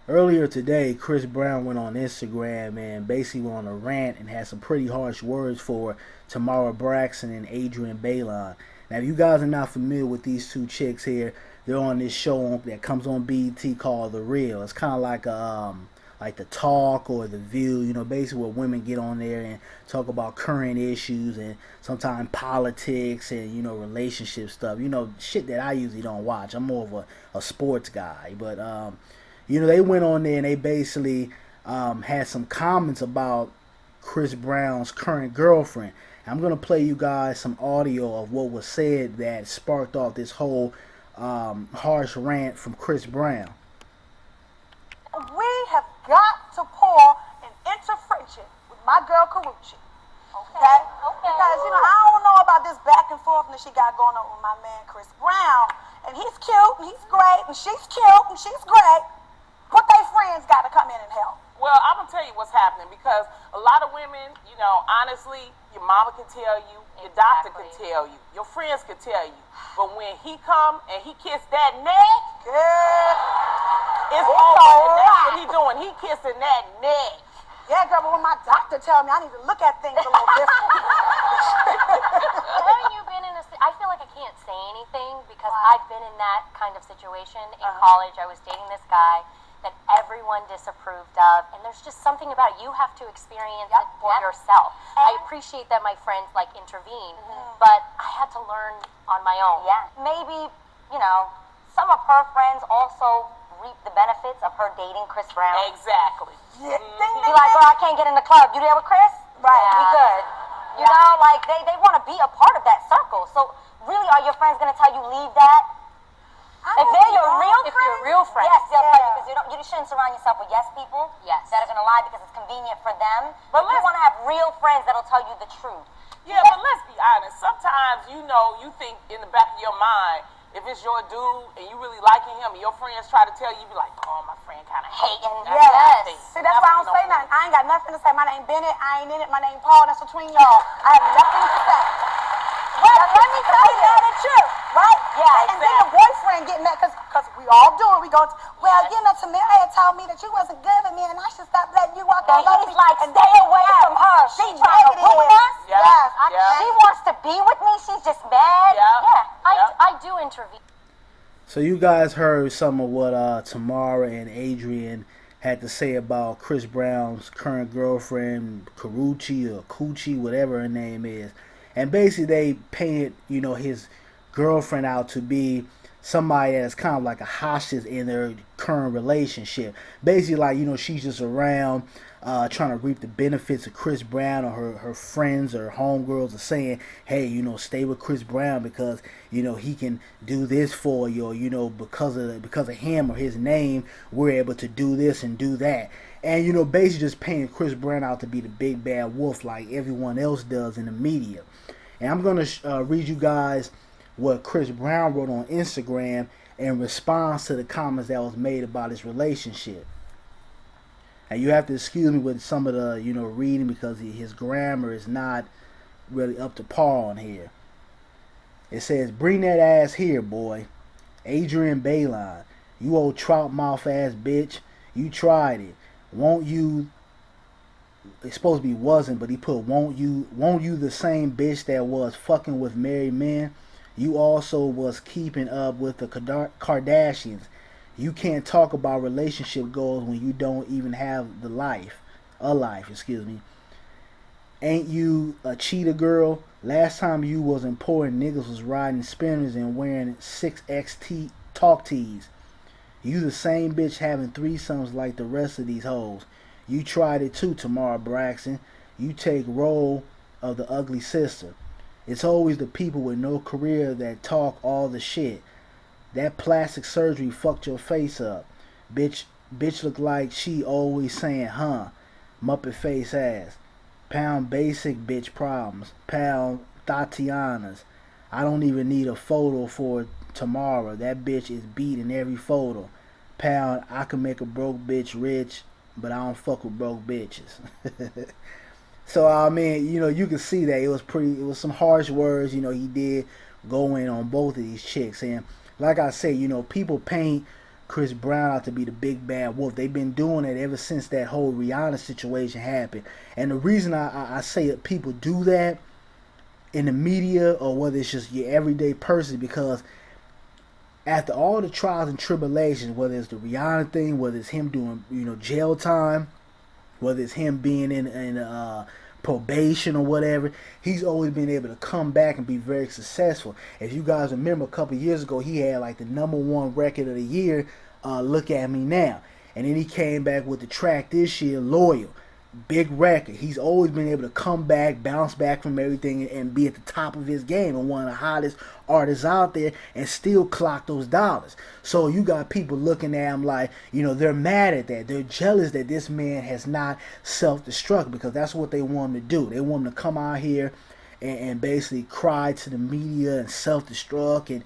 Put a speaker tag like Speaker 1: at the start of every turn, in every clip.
Speaker 1: Earlier today, Chris Brown went on Instagram and basically went on a rant and had some pretty harsh words for Tamar Braxton and Adrienne Bailon. Now, if you guys are not familiar with these two chicks here, they're on this show that comes on BET called The Real. It's kind of like the Talk or The View, basically where women get on there and talk about current issues and sometimes politics and, relationship stuff. Shit that I usually don't watch. I'm more of a sports guy. But, they went on there and they basically had some comments about Chris Brown's current girlfriend. I'm going to play you guys some audio of what was said that sparked off this whole harsh rant from Chris Brown.
Speaker 2: We have got to pour an friendship with my girl Karuchi. Okay? Because, I don't know about this back and forth that she got going on with my man Chris Brown. And he's cute, and he's great, and she's cute, and she's great. But they friends got to come in and help.
Speaker 3: Well, I'm going to tell you what's happening because a lot of women, honestly, your mama can tell you, your doctor can tell you, your friends can tell you. But when he come and he kiss that neck, it's over. And that's what he doing. He kissing that neck.
Speaker 2: Yeah, girl, but when my doctor tell me I need to look at things a little different.
Speaker 4: Haven't you been in I feel like I can't say anything because I've been in that kind of situation. In college, I was dating this guy that everyone disapproved of, and there's just something about it. You have to experience it for yourself. I appreciate that my friends intervene, but I had to learn on my own.
Speaker 5: Yeah, maybe, some of her friends also reap the benefits of her dating Chris Brown.
Speaker 3: Exactly.
Speaker 2: Yeah.
Speaker 5: Be like, girl, I can't get in the club. You there with Chris?
Speaker 2: Right.
Speaker 5: Yeah. We good. You know, they want to be a part of that circle. So really, are your friends going to tell you leave that? If they're your real friends,
Speaker 4: if you're real friends,
Speaker 5: yes, they'll tell you because you shouldn't surround yourself with yes people.
Speaker 4: Yes.
Speaker 5: That are going to lie because it's convenient for them. But you want to have real friends that'll tell you the truth.
Speaker 3: Yeah, but let's be honest. Sometimes, you think in the back of your mind, if it's your dude and you really liking him and your friends try to tell you, you be like, oh, my friend kind of hating.
Speaker 2: Yes. See, that's why I don't say nothing. I ain't got nothing to say. My name Bennett. I ain't in it. My name Paul. That's between y'all. I have nothing to say.
Speaker 5: Well, let me tell you
Speaker 2: that it's true, right?
Speaker 5: Yeah,
Speaker 2: and then the boyfriend get mad because we all do it. We go, Tamara had told me that you wasn't good with me and I should stop letting you walk all over me.
Speaker 5: He's like, stay away from her. She trying to ruin us. She wants to be with me. She's just mad.
Speaker 4: I do intervene.
Speaker 1: So you guys heard some of what Tamara and Adrienne had to say about Chris Brown's current girlfriend, Karuchi or Coochie, whatever her name is. And basically they painted, his girlfriend out to be somebody that's kind of like a hostage in their current relationship. Basically, she's just around trying to reap the benefits of Chris Brown, or her friends or homegirls are saying, hey, stay with Chris Brown because, he can do this for you, or, because of him or his name, we're able to do this and do that. And, basically just painting Chris Brown out to be the big bad wolf like everyone else does in the media. And I'm going to read you guys what Chris Brown wrote on Instagram in response to the comments that was made about his relationship. And you have to excuse me with some of the, reading because his grammar is not really up to par on here. It says, bring that ass here, boy. Adrienne Bailon, you old trout mouth ass bitch. You tried it. Won't you? It's supposed to be wasn't, but he put won't you the same bitch that was fucking with married men? You also was keeping up with the Kardashians. You can't talk about relationship goals when you don't even have a life, excuse me. Ain't you a cheetah girl? Last time you was important, niggas was riding spinners and wearing 6XT talk tees. You the same bitch having threesomes like the rest of these hoes. You tried it too, Tamar Braxton. You take role of the ugly sister. It's always the people with no career that talk all the shit. That plastic surgery fucked your face up. Bitch look like she always saying, huh. Muppet face ass. Pound basic bitch problems. Pound Tatiana's. I don't even need a photo for tomorrow. That bitch is beat in every photo. Pound, I can make a broke bitch rich, but I don't fuck with broke bitches. So, I mean, you can see that it was some harsh words, he did go in on both of these chicks. And like I say, people paint Chris Brown out to be the big bad wolf. They've been doing it ever since that whole Rihanna situation happened. And the reason I say that people do that in the media, or whether it's just your everyday person, because after all the trials and tribulations, whether it's the Rihanna thing, whether it's him doing jail time, whether it's him being in probation or whatever, he's always been able to come back and be very successful. If you guys remember, a couple years ago, he had like the #1 record of the year, Look At Me Now. And then he came back with the track this year, Loyal. Big record. He's always been able to come back, bounce back from everything, and be at the top of his game, and one of the hottest artists out there, and still clock those dollars. So you got people looking at him like, they're mad at that. They're jealous that this man has not self-destruct, because that's what they want him to do. They want him to come out here and basically cry to the media and self-destruct and,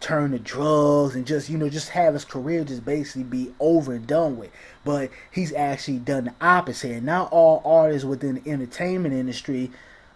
Speaker 1: turn to drugs and just have his career just basically be over and done with. But he's actually done the opposite. And not all artists within the entertainment industry,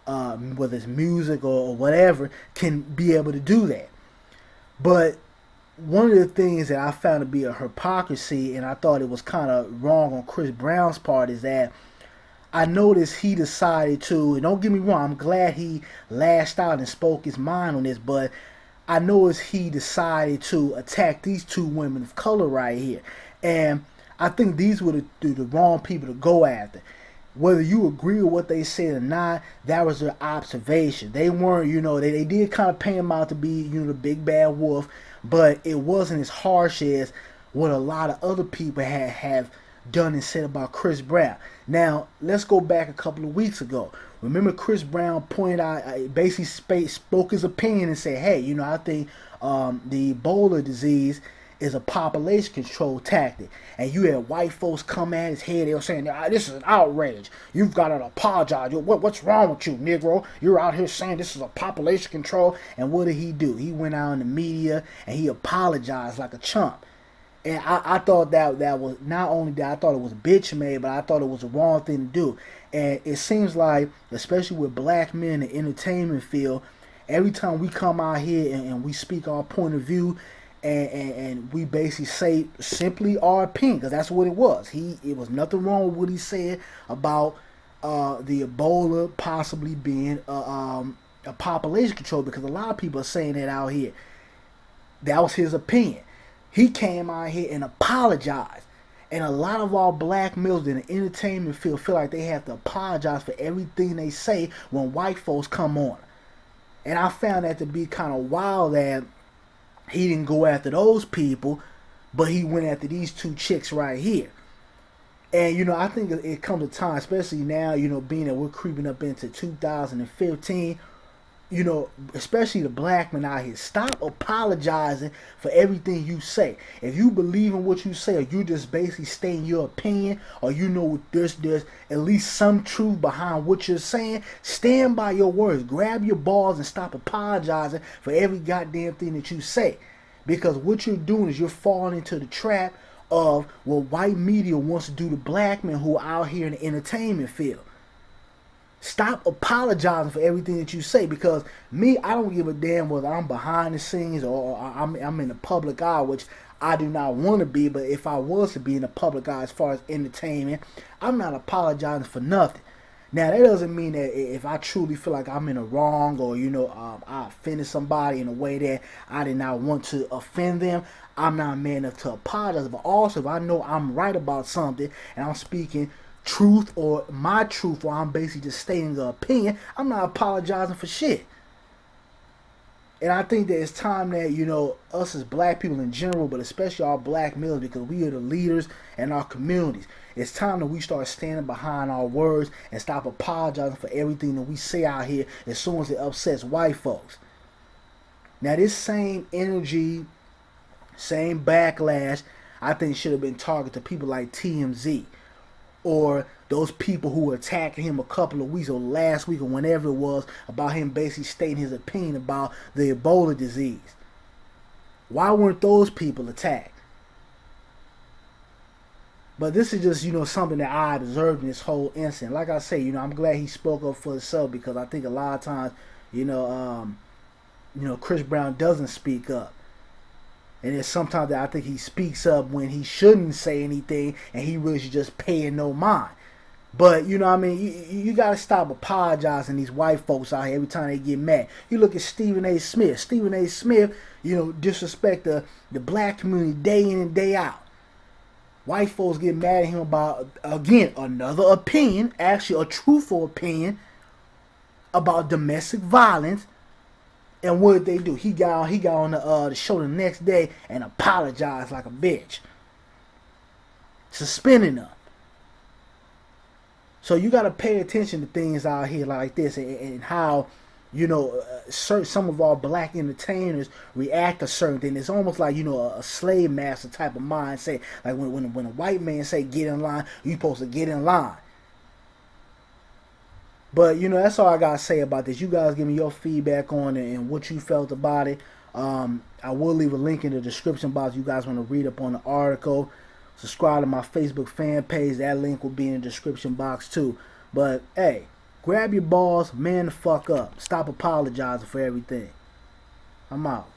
Speaker 1: whether it's music or whatever, can be able to do that. But one of the things that I found to be a hypocrisy, and I thought it was kind of wrong on Chris Brown's part, is that I noticed he decided to, and don't get me wrong, I'm glad he lashed out and spoke his mind on this, but I noticed he decided to attack these two women of color right here. And I think these were the wrong people to go after. Whether you agree with what they said or not, that was their observation. They weren't, they did kind of paint him out to be, the big bad wolf, but it wasn't as harsh as what a lot of other people have done and said about Chris Brown. Now, let's go back a couple of weeks ago. Remember, Chris Brown pointed out, basically spoke his opinion and said, hey, I think the Ebola disease is a population control tactic. And you had white folks come at his head. They were saying, this is an outrage. You've got to apologize. What's wrong with you, Negro? You're out here saying this is a population control. And what did he do? He went out in the media and he apologized like a chump. And I thought that was, not only that I thought it was bitch made, but I thought it was the wrong thing to do. And it seems like, especially with black men in the entertainment field, every time we come out here and we speak our point of view, and we basically say simply our opinion, because that's what it was. It was nothing wrong with what he said about the Ebola possibly being a population control, because a lot of people are saying that out here. That was his opinion. He came out here and apologized. And a lot of our black males in the entertainment field feel like they have to apologize for everything they say when white folks come on. And I found that to be kind of wild that he didn't go after those people, but he went after these two chicks right here. And, I think it comes a time, especially now, being that we're creeping up into 2015, especially the black men out here, stop apologizing for everything you say. If you believe in what you say, or you just basically stating your opinion, or there's at least some truth behind what you're saying, stand by your words. Grab your balls and stop apologizing for every goddamn thing that you say. Because what you're doing is you're falling into the trap of what white media wants to do to black men who are out here in the entertainment field. Stop apologizing for everything that you say, because me, I don't give a damn whether I'm behind the scenes or I'm in the public eye, which I do not want to be. But if I was to be in the public eye as far as entertainment, I'm not apologizing for nothing. Now, that doesn't mean that if I truly feel like I'm in the wrong, or I offended somebody in a way that I did not want to offend them, I'm not man enough to apologize. But also, if I know I'm right about something and I'm speaking truth or my truth, or I'm basically just stating an opinion, I'm not apologizing for shit. And I think that it's time that, us as black people in general, but especially our black males, because we are the leaders in our communities, it's time that we start standing behind our words and stop apologizing for everything that we say out here as soon as it upsets white folks. Now, this same energy, same backlash, I think should have been targeted to people like TMZ, or those people who were attacking him a couple of weeks or last week or whenever it was about him basically stating his opinion about the Ebola disease. Why weren't those people attacked? But this is just, something that I observed in this whole incident. Like I say, I'm glad he spoke up for himself, because I think a lot of times, Chris Brown doesn't speak up. And then sometimes that I think he speaks up when he shouldn't say anything, and he really should just pay it no mind. But, you know what I mean, you got to stop apologizing these white folks out here every time they get mad. You look at Stephen A. Smith. Stephen A. Smith, you know, disrespect the black community day in and day out. White folks get mad at him about, again, another opinion, actually a truthful opinion about domestic violence. And what did they do? He got on the show the next day and apologized like a bitch. Suspending them. So you got to pay attention to things out here like this, and how, you know, some of our black entertainers react to certain things. It's almost like, you know, a slave master type of mindset. Like when a white man say get in line, you supposed to get in line. But, you know, that's all I got to say about this. You guys give me your feedback on it and what you felt about it. I will leave a link in the description box if you guys want to read up on the article. Subscribe to my Facebook fan page. That link will be in the description box too. But, hey, grab your balls, man the fuck up. Stop apologizing for everything. I'm out.